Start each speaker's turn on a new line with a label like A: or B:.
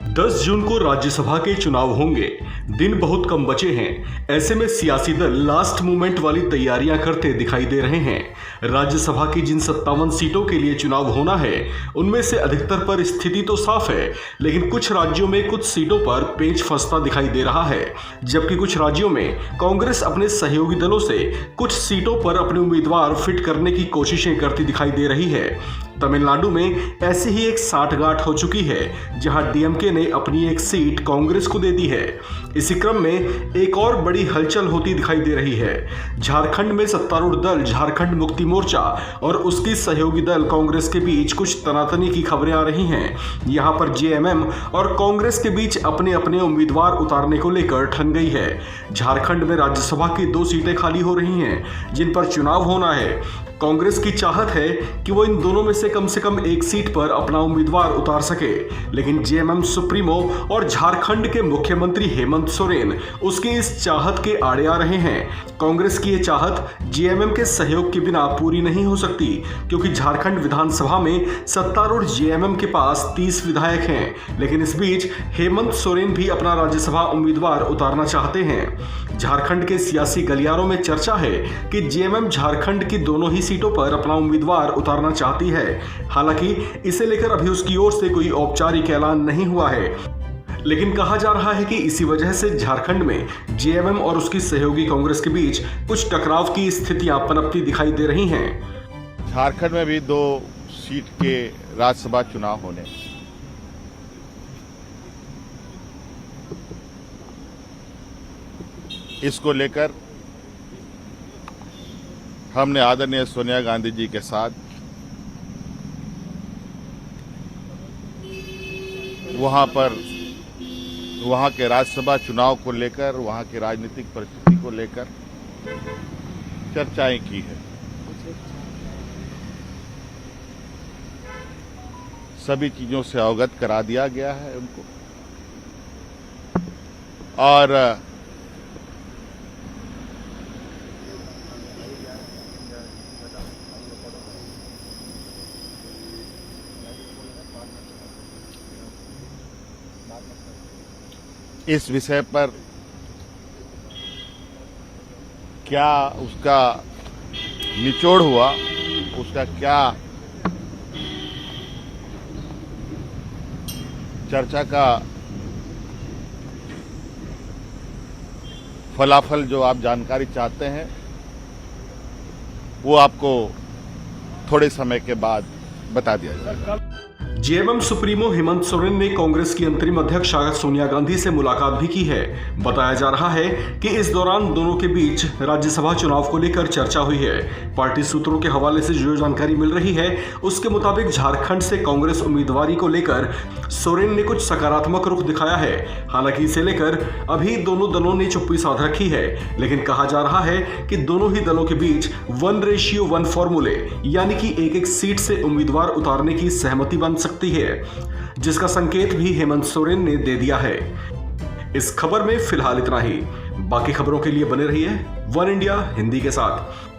A: 10 जून को राज्यसभा के चुनाव होंगे। दिन बहुत कम बचे हैं। ऐसे में सियासी दल लास्ट मोमेंट वाली तैयारियां करते दिखाई दे रहे हैं। राज्यसभा की जिन 57 सीटों के लिए चुनाव होना है, उनमें से अधिकतर पर स्थिति तो साफ है, लेकिन कुछ राज्यों में कुछ सीटों पर पेंच फंसता दिखाई दे रहा है। जबकि कुछ राज्यों में कांग्रेस अपने सहयोगी दलों से कुछ सीटों पर अपने उम्मीदवार फिट करने की कोशिशें करती दिखाई दे रही है। तमिलनाडु में ऐसी ही एक साठगांठ हो चुकी है, जहां डीएमके ने अपनी एक सीट कांग्रेस को दे दी है। इसी क्रम में एक और बड़ी हलचल होती दिखाई दे रही है। झारखंड में सत्तारूढ़ दल झारखंड मुक्ति मोर्चा और उसकी सहयोगी दल कांग्रेस के बीच कुछ तनातनी की खबरें आ रही हैं। यहां पर जेएमएम और कांग्रेस के बीच अपने अपने उम्मीदवार उतारने को लेकर ठन गई है। झारखंड में राज्यसभा की 2 सीटें खाली हो रही हैं, जिन पर चुनाव होना है। कांग्रेस की चाहत है कि वो इन दोनों में से कम एक सीट पर अपना उम्मीदवार उतार सके, लेकिन जेएमएम सुप्रीमो और झारखंड के मुख्यमंत्री हेमंत सोरेन उसकी इस चाहत के आड़े आ रहे हैं। कांग्रेस की ये चाहत जेएमएम के सहयोग के बिना पूरी नहीं हो सकती, क्योंकि झारखंड विधानसभा में सत्तारूढ़ जेएमएम के पास 30 विधायक हैं, लेकिन इस बीच हेमंत सोरेन भी अपना राज्यसभा उम्मीदवार उतारना चाहते हैं। झारखंड के सियासी गलियारों में चर्चा है कि जेएमएम झारखंड की दोनों ही सीटों पर अपना उम्मीदवार उतारना चाहती है। हालांकि इसे लेकर अभी उसकी ओर से कोई औपचारिक ऐलान नहीं हुआ है, लेकिन कहा जा रहा है कि इसी वजह से झारखंड में जेएमएम और उसकी सहयोगी कांग्रेस के बीच कुछ टकराव की स्थितियां पनपती दिखाई दे रही हैं।
B: झारखंड में भी 2 सीट के राज्यसभा चुनाव होने, इसको लेकर हमने आदरणीय सोनिया गांधी जी के साथ वहां के राज्यसभा चुनाव को लेकर, वहां की राजनीतिक परिस्थिति को लेकर चर्चाएं की है। सभी चीजों से अवगत करा दिया गया है उनको, और इस विषय पर क्या उसका निचोड़ हुआ, उसका क्या चर्चा का फलाफल जो आप जानकारी चाहते हैं, वो आपको थोड़े समय के बाद बता दिया जाएगा।
A: जेएमएम सुप्रीमो हेमंत सोरेन ने कांग्रेस की अंतरिम अध्यक्ष सोनिया गांधी से मुलाकात भी की है। बताया जा रहा है कि इस दौरान दोनों के बीच राज्यसभा चुनाव को लेकर चर्चा हुई है। पार्टी सूत्रों के हवाले से जो जानकारी मिल रही है, उसके मुताबिक झारखंड से कांग्रेस उम्मीदवारी को लेकर सोरेन ने कुछ सकारात्मक रुख दिखाया है। हालांकि इसे लेकर अभी दोनों दलों ने चुप्पी साध रखी है, लेकिन कहा जा रहा है कि दोनों ही दलों के बीच 1:1 फॉर्मूले, यानी कि एक सीट से उम्मीदवार उतारने की सहमति बन सकती है, जिसका संकेत भी हेमंत सोरेन ने दे दिया है। इस खबर में फिलहाल इतना ही। बाकी खबरों के लिए बने रहिए वन इंडिया हिंदी के साथ।